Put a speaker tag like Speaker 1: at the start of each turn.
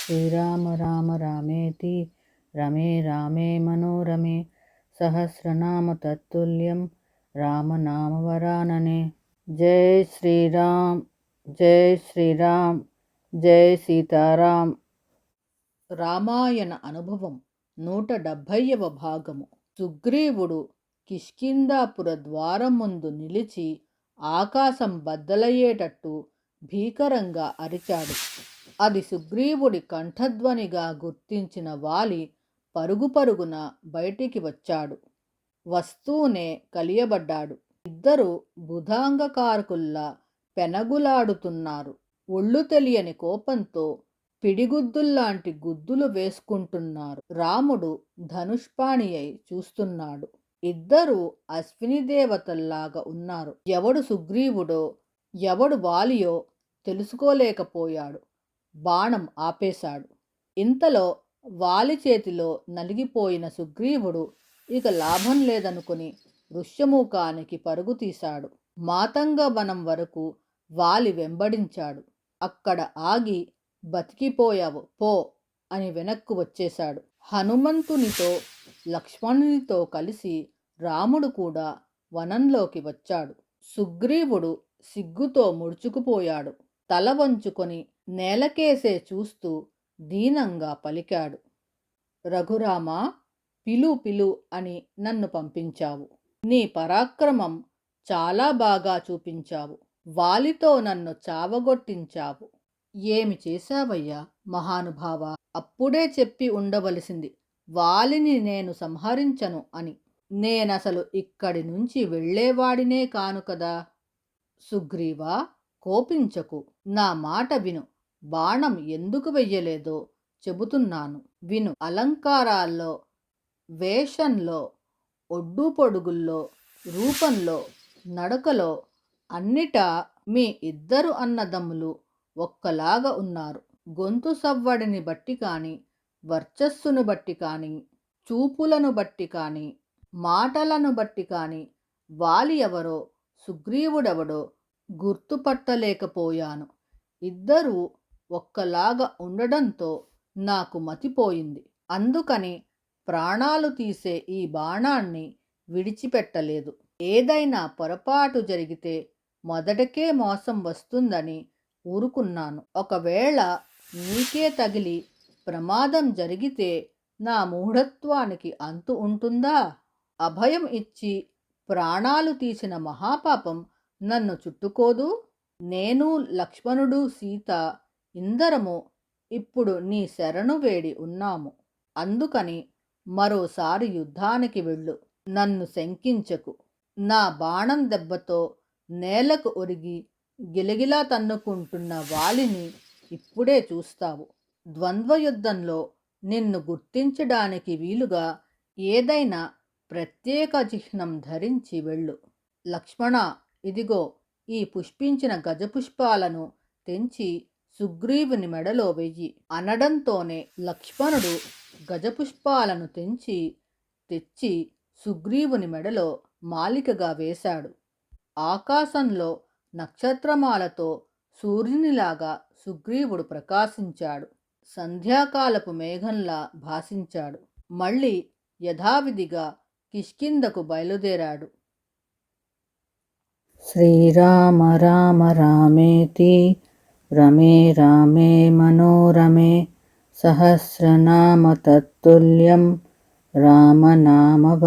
Speaker 1: శ్రీరామ రామ రామేతి రమే రామే మనోరమే సహస్రనామ తత్తుల్యం రామనామవరాననే. జై శ్రీరామ్, జై శ్రీరామ్, జై సీతారాం. రామాయణ అనుభవం 170వ భాగము. సుగ్రీవుడు కిష్కింధాపుర ద్వారం ముందు నిలిచి ఆకాశం బద్దలయ్యేటట్టు భీకరంగా అరిచాడు. అది సుగ్రీవుడి కంఠధ్వనిగా గుర్తించిన వాలి పరుగు పరుగున బయటికి వచ్చాడు. వస్తూనే కలియబడ్డాడు. ఇద్దరు బుధాంగకారకుల్లా పెనగులాడుతున్నారు. ఒళ్ళు తెలియని కోపంతో పిడిగుద్దుల్లాంటి గుద్దులు వేసుకుంటున్నారు. రాముడు ధనుష్పాణి అయి చూస్తున్నాడు. ఇద్దరూ అశ్విని దేవతల్లాగా ఉన్నారు. ఎవడు సుగ్రీవుడో ఎవడు వాలియో తెలుసుకోలేకపోయాడు. బాణం ఆపేశాడు. ఇంతలో వాలి చేతిలో నలిగిపోయిన సుగ్రీవుడు ఇక లాభం లేదనుకుని ఋష్యమూకానికి పరుగు తీశాడు. మాతంగ వనం వరకు వాలి వెంబడించాడు. అక్కడ ఆగి బతికిపోయావు పో అని వెనక్కు వచ్చేశాడు. హనుమంతునితో లక్ష్మణునితో కలిసి రాముడు కూడా వనంలోకి వచ్చాడు. సుగ్రీవుడు సిగ్గుతో ముడుచుకుపోయాడు. తల వంచుకొని నేలకేసే చూస్తూ దీనంగా పలికాడు. రఘురామా, పిలు పిలు అని నన్ను పంపించావు. నీ పరాక్రమం చాలా బాగా చూపించావు. వాలితో నన్ను చావగొట్టించావు. ఏమి చేశావయ్యా మహానుభావ! అప్పుడే చెప్పి ఉండవలసింది వాలిని నేను సంహరించను అని. నేనసలు ఇక్కడి నుంచి వెళ్ళేవాడినే కాను కదా. సుగ్రీవా, కోపించకు. నా మాట విను. బాణం ఎందుకు వెయ్యలేదో చెబుతున్నాను విను. అలంకారాల్లో, వేషంలో, ఒడ్డు పొడుగుల్లో, రూపంలో, నడకలో అన్నిటా మీ ఇద్దరు అన్నదమ్ములు ఒక్కలాగా ఉన్నారు. గొంతు సవ్వడిని బట్టి కానీ, వర్చస్సును బట్టి కానీ, చూపులను బట్టి కానీ, మాటలను బట్టి కానీ వాలి ఎవరో సుగ్రీవుడెవడో గుర్తుపట్టలేకపోయాను. ఇద్దరూ ఒక్కలాగా ఉండడంతో నాకు మతిపోయింది. అందుకని ప్రాణాలు తీసే ఈ బాణాన్ని విడిచిపెట్టలేదు. ఏదైనా పొరపాటు జరిగితే మొదటకే మోసం వస్తుందని ఊరుకున్నాను. ఒకవేళ నీకే తగిలి ప్రమాదం జరిగితే నా మూఢత్వానికి అంతు ఉంటుందా? అభయం ఇచ్చి ప్రాణాలు తీసిన మహాపాపం నన్ను చుట్టుకోదు. నేను, లక్ష్మణుడు, సీత ఇందరము ఇప్పుడు నీ శరణు వేడి ఉన్నాము. అందుకని మరోసారి యుద్ధానికి వెళ్ళు. నన్ను శంకించకు. నా బాణం దెబ్బతో నేలకు ఒరిగి గిలగిలా తన్నుకుంటున్న వాలిని ఇప్పుడే చూస్తావు. ద్వంద్వయుద్ధంలో నిన్ను గుర్తించడానికి వీలుగా ఏదైనా ప్రత్యేక చిహ్నం ధరించి వెళ్ళు. లక్ష్మణ, ఇదిగో ఈ పుష్పించిన గజపుష్పాలను తెంచి సుగ్రీవుని మెడలో వెయ్యి అనడంతోనే లక్ష్మణుడు గజపుష్పాలను తెచ్చి సుగ్రీవుని మెడలో మాలికగా వేశాడు. ఆకాశంలో నక్షత్రమాలతో సూర్యునిలాగా సుగ్రీవుడు ప్రకాశించాడు. సంధ్యాకాలపు మేఘంలా భాసించాడు. మళ్ళీ యథావిధిగా కిష్కింధకు బయలుదేరాడు. శ్రీరామ రామ రామేతి రమే రామే మనోరమే సహస్రనామ తత్తుల్యం రామనామవరాననే.